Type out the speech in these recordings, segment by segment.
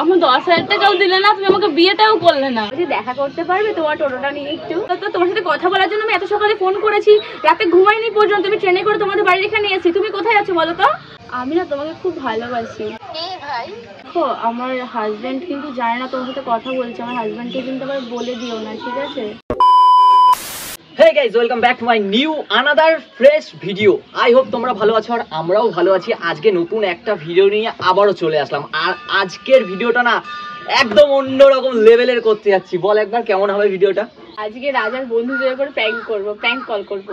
আমার 10,000 টাকাও দিলে না, তুমি আমাকে বিয়েটাও করলে না। দেখা করতে পারবে তোমার টোটোটা নিয়ে একটু? তো তোমার সাথে কথা বলার জন্য আমি এত সকালে ফোন করেছি, রাতে ঘুমাইনি পর্যন্ত, আমি ট্রেনে করে তোমাদের বাড়ির এখানে এসেছি। তুমি কোথায় আছো বলো তো? আমি না তোমাকে খুব ভালোবাসি। ভাই দেখো, আমার হাজবেন্ড কিন্তু জানে না তোমার সাথে কথা বলছি। আমার হাজবেন্ডকে কিন্তু আবার বলে দিও না, ঠিক আছে? Hey guys, welcome back to my new another fresh video. I hope তোমরা ভালো আছো আর আমরাও ভালো আছি। আজকে নতুন একটা ভিডিও নিয়ে আবারও চলে আসলাম। আর আজকের ভিডিওটা না একদম অন্যরকম লেভেলের করতে যাচ্ছি। বল একবার কেমন হবে ভিডিওটা? আজকে রাজার বন্ধুদের উপর প্র্যাঙ্ক করব, প্র্যাঙ্ক কল করব।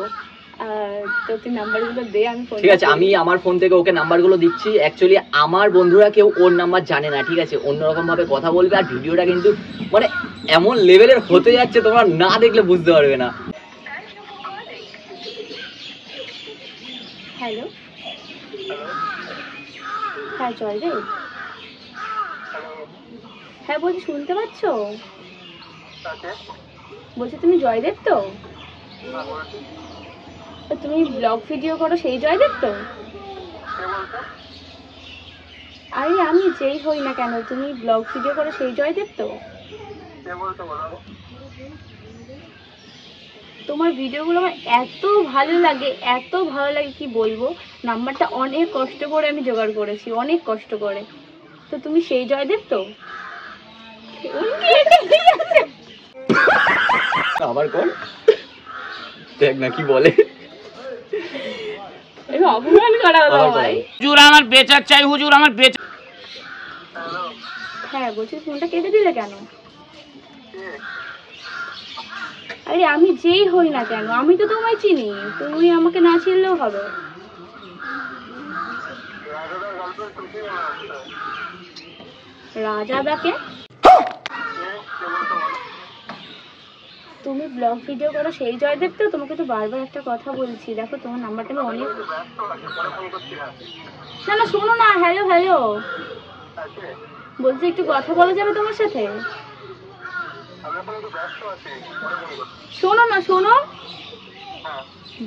তো তুই নাম্বারগুলো দে, আমি ফোন। ঠিক আছে, আমি আমার ফোন থেকে ওকে নাম্বারগুলো দিচ্ছি। অ্যাকচুয়ালি আমার বন্ধুরা কেউ ওর নাম্বার জানে না, ঠিক আছে? অন্যরকম ভাবে কথা বলবে আর ভিডিওটা কিন্তু মানে এমন লেভেলের হতে যাচ্ছে তোমরা না দেখলে বুঝতে পারবে না। হ্যালো, হ্যাঁ জয়দেব। হ্যাঁ বলছি, শুনতে পাচ্ছ? বলছি তুমি জয়দেব তো? তুমি ব্লগ ভিডিও করো, সেই জয়দেব তো? আরে আমি যেই হই না কেন, তুমি ব্লগ ভিডিও করো, সেই জয়দেব তো? তোমার ভিডিওগুলো আমার এত ভালো লাগে, এত ভালো লাগে কি বলবো। নাম্বারটা অনেক কষ্ট করে আমি জোগাড় করেছি, অনেক কষ্ট করে। তো তুমি সেই জয়দেব তো? আবার কর, দেখ না কি বলে। অপমান করা হলো ভাই। হুজুর আমার বেচার চাই, হুজুর আমার বেচার। হ্যাঁ বলছি, ফোনটা কেটে দিলে কেন? আরে আমি যেই হই না কেন, আমি তো তোমায় চিনি, তুমি আমাকে না চিনলেও হবে। রাজাদাকে? তুমি ব্লগ ভিডিও করো, সেই জয়দেব তো? তোমাকে তো বারবার একটা কথা বলছি, দেখো তোমার নাম্বারটা আমি অনেক। না না শোনো না, হ্যালো হ্যালো বলছি, একটু কথা বলা যাবে তোমার সাথে? শোনো না, শোনো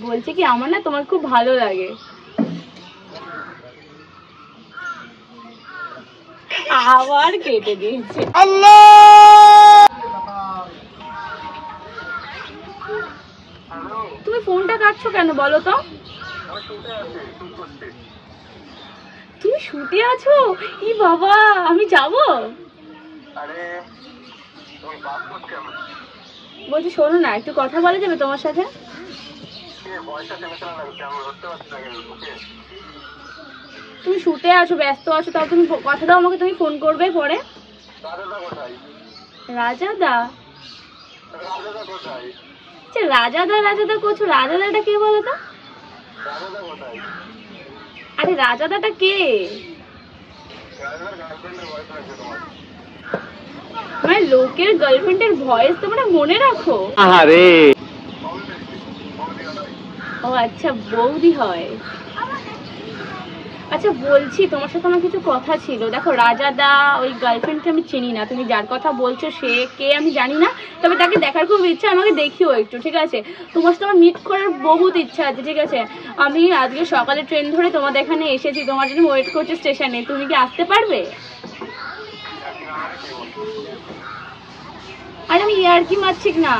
বলছি কি, আমার না তোমার খুব ভালো লাগে। আবার কেটে দিয়েছে। তুমি ফোনটা কাটছো কেন বলো তো? তুমি শুতে আছো? ই বাবা, আমি যাবো। বলছি শোনো না, একটু কথা বলা যাবে তোমার সাথে? তুমি শুতে আছো, ব্যস্ত আছো, তাও তুমি কথা দাও আমাকে, তুমি ফোন করবে পরে। রাজাদা? আচ্ছা রাজাদা রাজাদা করছো, রাজাদাটা কে বলো তো? আরে রাজাদাটা কে? মানে লোকের গার্লফ্রেন্ডের ভয়েস তোমরা মনে রাখো? আরে ও আচ্ছা, বৌদি হয়। আচ্ছা বলছি, তোমার সাথে আমার কিছু কথা ছিল। দেখো রাজাদা ওই গার্লফ্রেন্ডকে আমি চিনি না, তুমি যার কথা বলছো সে কে আমি জানি না, তবে তাকে দেখার খুব ইচ্ছা, আমাকে দেখিও একটু, ঠিক আছে? তোমার সাথে আমার মিট করার বহুত ইচ্ছা আছে, ঠিক আছে? আমি আজকে সকালে ট্রেন ধরে তোমাদের এখানে এসেছি, তোমার জন্য ওয়েট করছি স্টেশনে। তুমি কি আসতে পারবে? আরে আমি ইয়ার্কি মারছি না।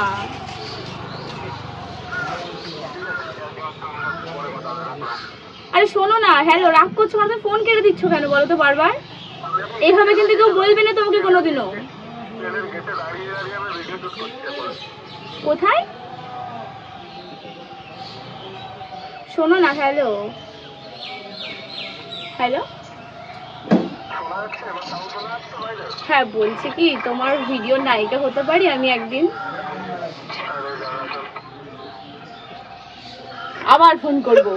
আরে শোনো না, হ্যালো, রাগ করছো না? তুমি ফোন কেটে দিচ্ছ কেন বলো তো বারবার? এইভাবে কিন্তু কেউ বলবে না তোমাকে কোনোদিনও। কোথায়? শোনো না, হ্যালো হ্যালো। হ্যাঁ বলছি কি, তোমার ভিডিও নায়িকা হতে পারি আমি একদিন? আবার ফোন করবো।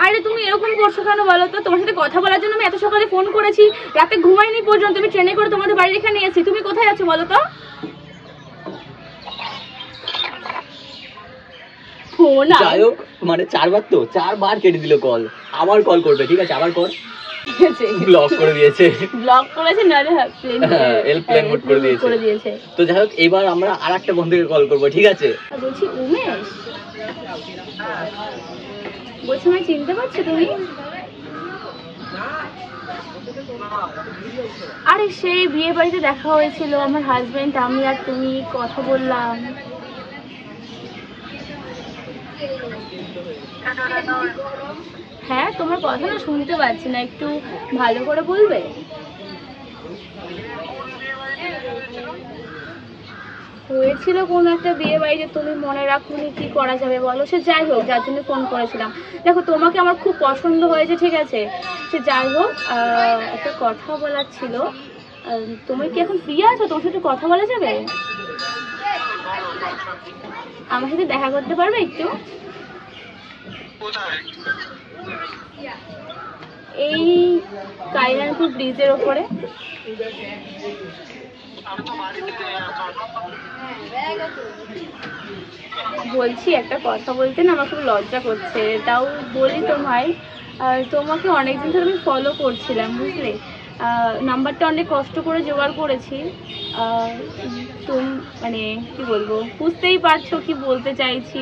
আরে তুমি এরকম করছো কেন বলো তো? তোমার সাথে কথা বলার জন্য আমি এত সকালে ফোন করেছি, রাতে ঘুমাইনি পর্যন্ত, আমি ট্রেনে করে তোমাদের বাড়ির এখানে এসেছি। তুমি কোথায় আছো বলো তো? ফোন যাই হোক, মানে 4বার তো 4বার কেটে দিল কল। আবার কল করবে, ঠিক আছে? আবার কল। ব্লক করে দিয়েছে, ব্লক করেছে, নালে এয়ারপ্লেন মোড করে দিয়েছে। তো যাই হোক, এবার আমরা আরেকটা বন্ধুকে কল করব, ঠিক আছে? বলছি উমেশ, বলছি আমায় চিনতে পারছো তুমি? আরে সেই বিয়ে বাড়িতে দেখা হয়েছিল, আমার হাজবেন্ড, আমি আর তুমি কথা বললাম। হ্যাঁ, তোমার কথা না শুনতে পাচ্ছি না, একটু ভালো করে বলবে? হয়েছিল কোনো একটা বিয়ে বাড়িতে, তুমি মনে রাখোনি, কি করা যাবে বলো? সে যাই হোক, যার জন্য ফোন করেছিলাম। দেখো, তোমাকে আমার খুব পছন্দ হয়েছে, ঠিক আছে? সে যাই হোক, একটা কথা বলার ছিল। তুমি কি এখন ফ্রি আছো? তোমার সাথে কথা বলা যাবে? আমার সাথে দেখা করতে পারবে একটু? এই কালিরানপুর ব্রিজের ওপরে। বলছি, একটা কথা বলতে না আমার খুব লজ্জা করছে, তাও বলি তোমায়। তোমাকে অনেকদিন ধরে আমি ফলো করছিলাম, বুঝলে? নাম্বারটা অনেক কষ্ট করে জোগাড় করেছি। মানে কি বলবো, বুঝতেই পারছো কি বলতে চাইছি।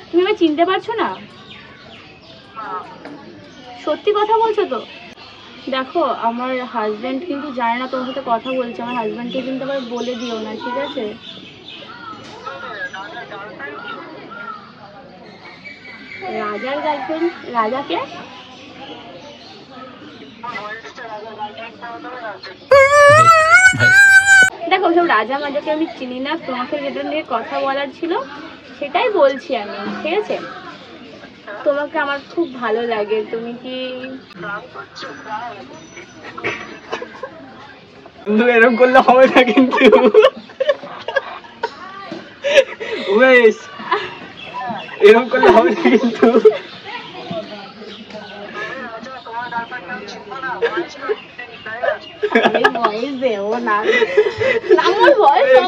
তুমি আমায় চিনতে পারছো না? সত্যি কথা বলছো তো? দেখো, আমার হাজবেন্ড কিন্তু জানে না তোমার সাথে কথা বলছে। আমার হাজবেন্ডকে কিন্তু আবার বলে দিও না, ঠিক আছে? রাজার গার্লফ্রেন্ড? রাজাকে? দেখো, সব রাজা মাজাকে আমি চিনি না। তোমাকে যেটা নিয়ে কথা বলার ছিল সেটাই বলছি আমি, ঠিক আছে? তোমাকে আমার খুব ভালো লাগে। তুমি কি এরকম করলে হবে না কিন্তু। উমেশ, এরকম করলে হবে না কিন্তু।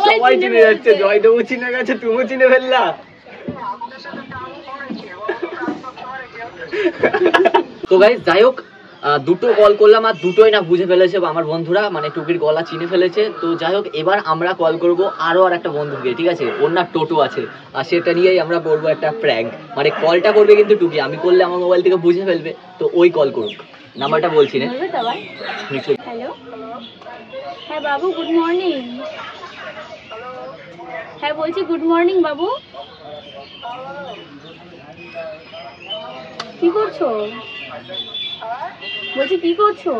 সবাই চিনে যাচ্ছে, জয়দেবও চিনে গেছে, তুমিও চিনে ফেললা। তো গাইস, যাই হোক, দুটো কল করলাম আর দুটোই না বুঝে ফেলেছে আমার বন্ধুরা, মানে টুকির গলা চিনে ফেলেছে। তো যাই হোক, এবার আমরা কল করব আরো আর একটা বন্ধুকে, ঠিক আছে? ওর না টোটো আছে, আর সেটা নিয়েই আমরা করবো একটা প্র্যাঙ্ক। মানে কলটা করবে কিন্তু টুকি, আমি করলে আমার মোবাইল থেকে বুঝে ফেলবে, তো ওই কল করুক। নাম্বারটা বলছি না। হ্যালো, হ্যাঁ বাবু, গুড মর্নিং। হ্যাঁ বলছি, গুড মর্নিং বাবু। কি করছো? বলছি, কি করছো?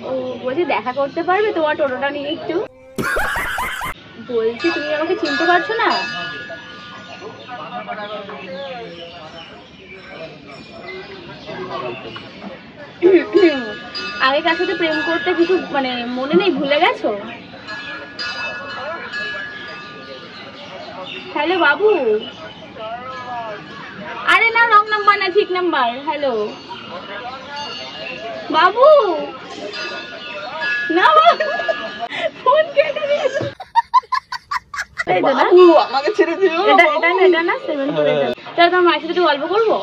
ও, বলছি দেখা করতে পারবে তোমার টোটোটা নিয়ে একটু? বলছি, তুমি আমাকে চিনতে পারছো না? আগে কার সাথে প্রেম করতে কিছু মানে মনে নেই, ভুলে গেছো? হ্যালো বাবু। আরে না, রং নাম্বার না, ঠিক নাম্বার। হ্যালো বাবু। না বাবু, ফোন কেটে দিয়েছে। আমাকে ছেড়ে দিও। এটা না 7 করে দাও। তাহলে তোমার মায়ের সাথে একটু গল্প করবো?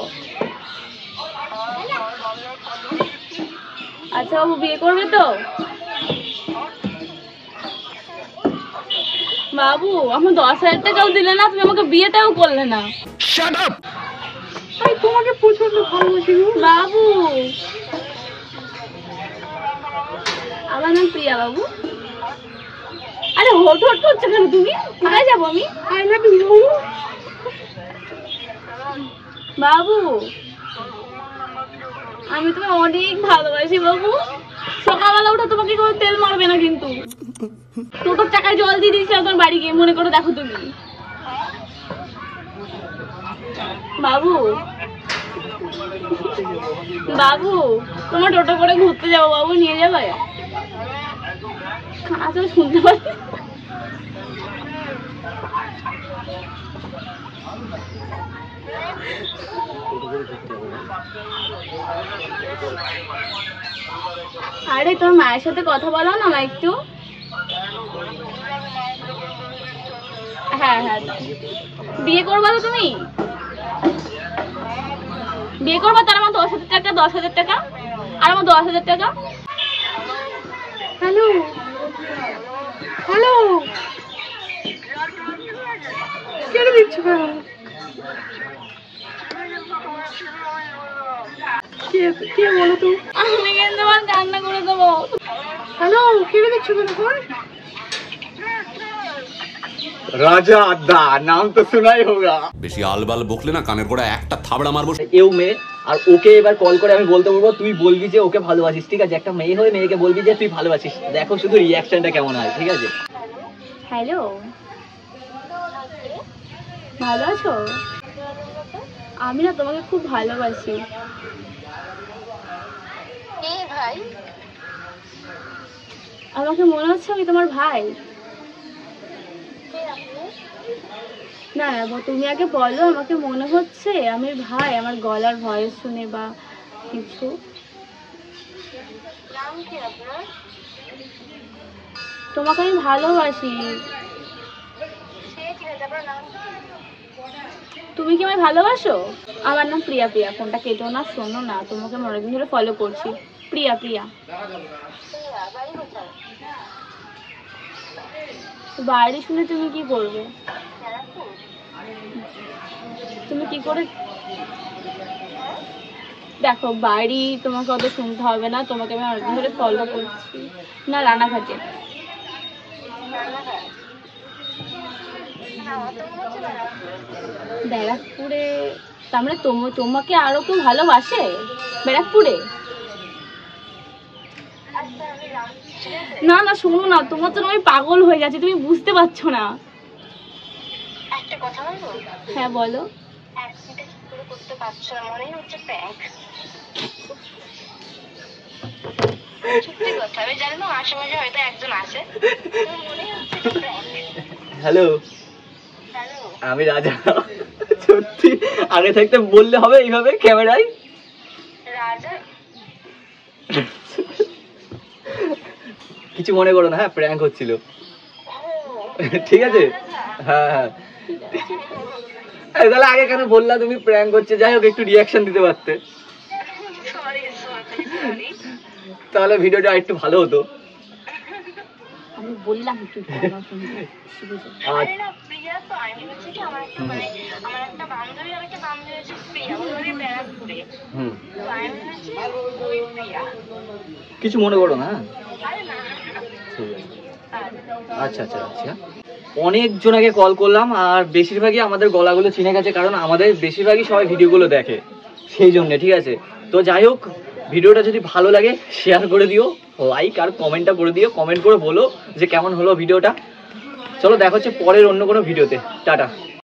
আচ্ছা বাবু, বিয়ে করবে তো? বাবু, আমার 10,000 টাকাও দিলে না, তুমি আমাকে বিয়েটাও করলে না। আমি তোমাকে প্রচন্ড ভালোবাসি বাবু। আমার নাম প্রিয়া বাবু। আরে হট হট করছো কেন তুমি? কোথায় যাবো আমি? আই লাভ ইউ বাবু। আমি তোমায় অনেক ভালোবাসি বাবু। সকালবেলা উঠে তোমাকে কোনো তেল মারবে না কিন্তু। টোটোর টাকায় জল দিয়ে দিয়েছিলাম তোমার বাড়ি গিয়ে, মনে করে দেখো তুমি। বাবু, বাবু, তোমার টোটো করে ঘুরতে যাবো বাবু, নিয়ে যাবে? আচ্ছা, শুনতে পারি। আরে তোর মায়ের সাথে কথা বলো না মা একটু। হ্যাঁ হ্যাঁ, বিয়ে করবা তো তুমি? বিয়ে করবা? তার আমার 10,000 টাকা, 10,000 টাকা, আর আমার 10,000 টাকা। হ্যালো হ্যালো, কেন রেখে দিচ্ছ কেন? কে বলো তুমি? আমি কিন্তু আমার কান্না করে দেবো। হ্যালো, কেটে দিচ্ছ কেন ফোন? রাজা আড্ডা নাম তো শোনাই হোগা। বেশি আলবাল বকলে না কানের গোড়া একটা থাবড়া মারবো। এও মেয়ে, আর ওকে এবার কল করে আমি বলতে বলবো তুই বলবি যে ওকে ভালোবাসিস, ঠিক আছে? একটা মেয়ে হয়ে মেয়েকে বলবি যে তুই ভালোবাসিস, দেখো শুধু রিয়াকশনটা কেমন হয়, ঠিক আছে? হ্যালো, ভালো আছো? আমি না তোমাকে খুব ভালোবাসি। ভাই, আমাকে মনে হচ্ছে আমি তোমার ভাই। না না, তুমি আগে বলো, আমাকে মনে হচ্ছে আমি ভাই, আমার গলার ভয়েস শুনে বা কিছু। নাম কি আপনার? তোমাকে আমি ভালোবাসি। ঠিক আছে, আপনার নাম কি? তুমি কি আমায় ভালোবাসো? আমার নাম প্রিয়া। প্রিয়া, ফোনটা কেটো না, শোনো না, তোমাকে আমি অনেকদিন ধরে ফলো করছি। প্রিয়া প্রিয়া। প্রিয়া, বাড়ি কোথায়? বাড়ি শুনে তুমি কি করবে? ব্যারাকপুর? তুমি কি করে দেখো, বাড়ি তোমাকে অত শুনতে হবে না, তোমাকে আমি অনেকদিন ধরে ফলো করছি। না, রানাঘাটে। রানাঘাট? আমার তো মনে হচ্ছে ব্যারাকপুর। ব্যারাকপুরে? তার মানে তোমাকে আরো কেউ ভালোবাসে ব্যারাকপুরে? আচ্ছা, আমি রাখছি, ঠিক আছে? না না, শোনো না, তোমার জন্য আমি পাগল হয়ে যাচ্ছি, তুমি বুঝতে পারছো না। একটা কথা বলবো? হ্যাঁ বলো। অ্যাক্সিটা ঠিক করে করতে পারছো না, মনেই হচ্ছে প্র্যাঙ্ক। সত্যি কথা, আমি জানি না আশেপাশে হয়তো একজন আছে, আমার মনেই হচ্ছে প্র্যাঙ্ক। হ্যালো, হ্যালো, আমি রাজা। সত্যি আগে থাকতে বললে হবে এইভাবে ক্যামেরায়? রাজা? কিছু মনে করো না, হ্যাঁ প্র্যাঙ্ক হচ্ছিল, ও, ঠিক আছে? রাজা। হ্যাঁ হ্যাঁ, তাহলে আগে কেন বললা তুমি প্র্যাঙ্ক হচ্ছে? যাই হোক, একটু রিয়াকশন দিতে পারতে, সরি সরি। তাহলে ভিডিওটা একটু ভালো হতো। আমি বললাম একটু আরে না, প্রিয়া তো, আমি বলছি কি, আমার একটা আমার একটা বান্ধবী আছে প্রিয়া, ওর বাড়ি ব্যারাকপুরে। হুম, তো আমি বলছি ওই প্রিয়া। কিছু মনে করো না, হ্যাঁ? আরে না, ঠিক আছে। আচ্ছা আচ্ছা আচ্ছা, অনেকজনকে কল করলাম, আর বেশিরভাগই আমাদের গলাগুলো চিনে গেছে, কারণ আমাদের বেশিরভাগই সবাই ভিডিওগুলো দেখে, সেই জন্য, ঠিক আছে? তো যাই হোক, ভিডিওটা যদি ভালো লাগে শেয়ার করে দিও, লাইক আর কমেন্টটা করে দিও, কমেন্ট করে বলো যে কেমন হলো ভিডিওটা। চলো দেখা হচ্ছে পরের অন্য কোনো ভিডিওতে। টাটা।